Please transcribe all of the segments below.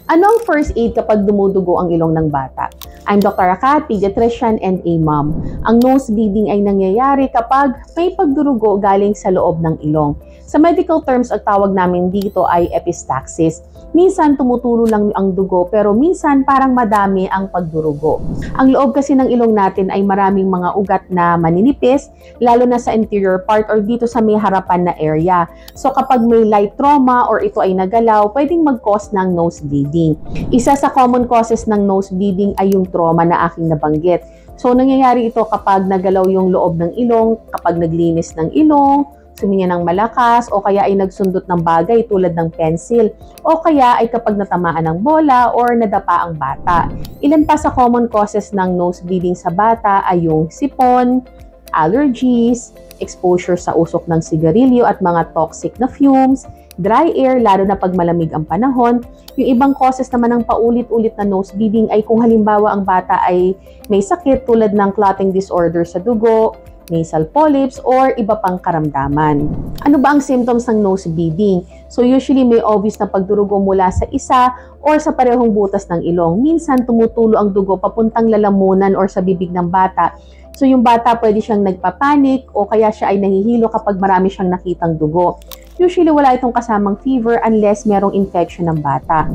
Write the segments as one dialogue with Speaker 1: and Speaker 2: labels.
Speaker 1: Ano ang first aid kapag dumudugo ang ilong ng bata? I'm Dr. Akat, pediatrician and a mom. Ang nose bleeding ay nangyayari kapag may pagdurugo galing sa loob ng ilong. Sa medical terms, ang tawag namin dito ay epistaxis. Minsan tumutulo lang ang dugo pero minsan parang madami ang pagdurugo. Ang loob kasi ng ilong natin ay maraming mga ugat na maninipis, lalo na sa interior part or dito sa may harapan na area. So kapag may light trauma or ito ay nagalaw, pwedeng mag-cause ng nose bleeding. Isa sa common causes ng nose bleeding ay yung trauma na aking nabanggit. So nangyayari ito kapag nagalaw yung loob ng ilong, kapag naglinis ng ilong, suminya ng malakas, o kaya ay nagsundot ng bagay tulad ng pencil, o kaya ay kapag natamaan ng bola or nadapa ang bata. Ilan pa sa common causes ng nose bleeding sa bata ay yung sipon, allergies, exposure sa usok ng sigarilyo at mga toxic na fumes, dry air lalo na pag malamig ang panahon. Yung ibang causes naman ng paulit-ulit na nose bleeding ay kung halimbawa ang bata ay may sakit tulad ng clotting disorder sa dugo, nasal polyps, or iba pang karamdaman. Ano ba ang symptoms ng nose bleeding? So usually may obvious na pagdurugo mula sa isa or sa parehong butas ng ilong. Minsan tumutulo ang dugo papuntang lalamunan or sa bibig ng bata. So yung bata pwede siyang nagpapanik o kaya siya ay nahihilo kapag marami siyang nakitang dugo. Usually wala itong kasamang fever unless merong infection ng bata.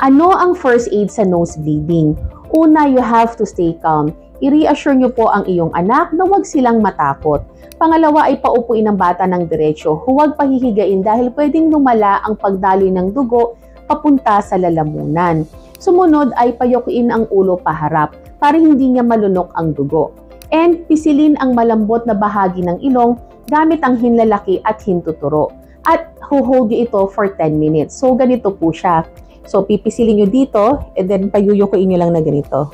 Speaker 1: Ano ang first aid sa nose bleeding? Una, you have to stay calm. I-reassure nyo po ang iyong anak na huwag silang matakot. Pangalawa ay paupuin ng bata ng diretsyo. Huwag pahihigain dahil pwedeng lumala ang pagdaloy ng dugo papunta sa lalamunan. Sumunod ay payukuin ang ulo paharap para hindi niya malunok ang dugo. And pisilin ang malambot na bahagi ng ilong gamit ang hinlalaki at hintuturo. At hold ito for 10 minutes. So ganito po siya. So pipisilin nyo dito and then payuyukuin nyo lang na ganito.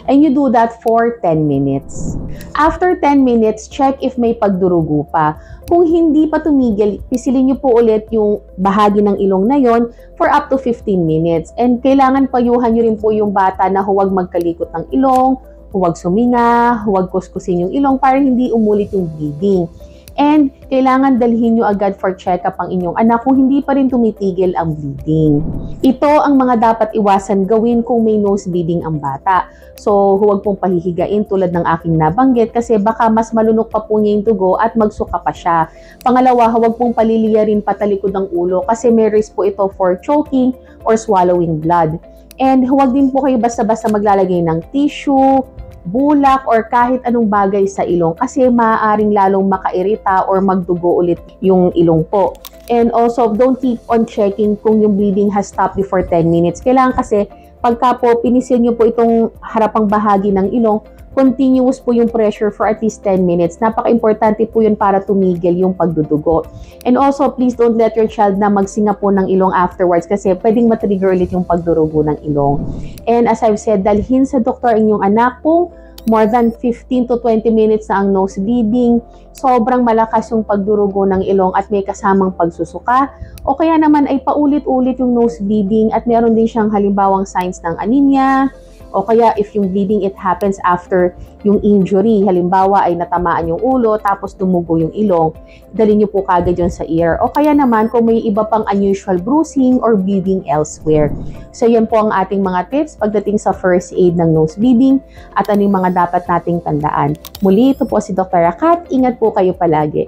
Speaker 1: And you do that for 10 minutes. After 10 minutes, check if may pagdurugo pa. Kung hindi pa tumigil, pisilin nyo po ulit yung bahagi ng ilong na yon for up to 15 minutes. And kailangan payuhan nyo rin po yung bata na huwag magkalikot ng ilong, huwag suminga, huwag kuskusin yung ilong para hindi umulit yung bleeding. And kailangan dalhin nyo agad for check-up ang inyong anak kung hindi pa rin tumitigil ang bleeding. Ito ang mga dapat iwasan gawin kung may nose bleeding ang bata. So huwag pong pahihigain tulad ng aking nabanggit kasi baka mas malunok pa po niya yung dugo at magsuka pa siya. Pangalawa, huwag pong paliliyarin patalikod ng ulo kasi may risk po ito for choking or swallowing blood. And huwag din po kayo basta-basta maglalagay ng tissue, bulak, or kahit anong bagay sa ilong kasi maaaring lalong makairita or magdugo ulit yung ilong po. And also, don't keep on checking kung yung bleeding has stopped before 10 minutes. Kailangan kasi pagka po pinisil nyo po itong harapang bahagi ng ilong, continuous po yung pressure for at least 10 minutes. Napaka-importante po yun para tumigil yung pagdudugo. And also, please don't let your child na magsinga po ng ilong afterwards kasi pwedeng matrigger ulit yung pagdurugo ng ilong. And as I've said, dalhin sa doktor inyong anak kung more than 15 to 20 minutes na ang nose bleeding, sobrang malakas yung pagdurugo ng ilong at may kasamang pagsusuka, o kaya naman ay paulit-ulit yung nose bleeding at meron din siyang halimbawang signs ng anemia, o kaya if yung bleeding it happens after yung injury, halimbawa ay natamaan yung ulo tapos dumugo yung ilong, dalhin nyo po kagad yun sa ear. O kaya naman kung may iba pang unusual bruising or bleeding elsewhere. So yan po ang ating mga tips pagdating sa first aid ng nose bleeding at ano yung mga dapat nating tandaan. Muli, ito po si Dr. Akat. Ingat po kayo palagi.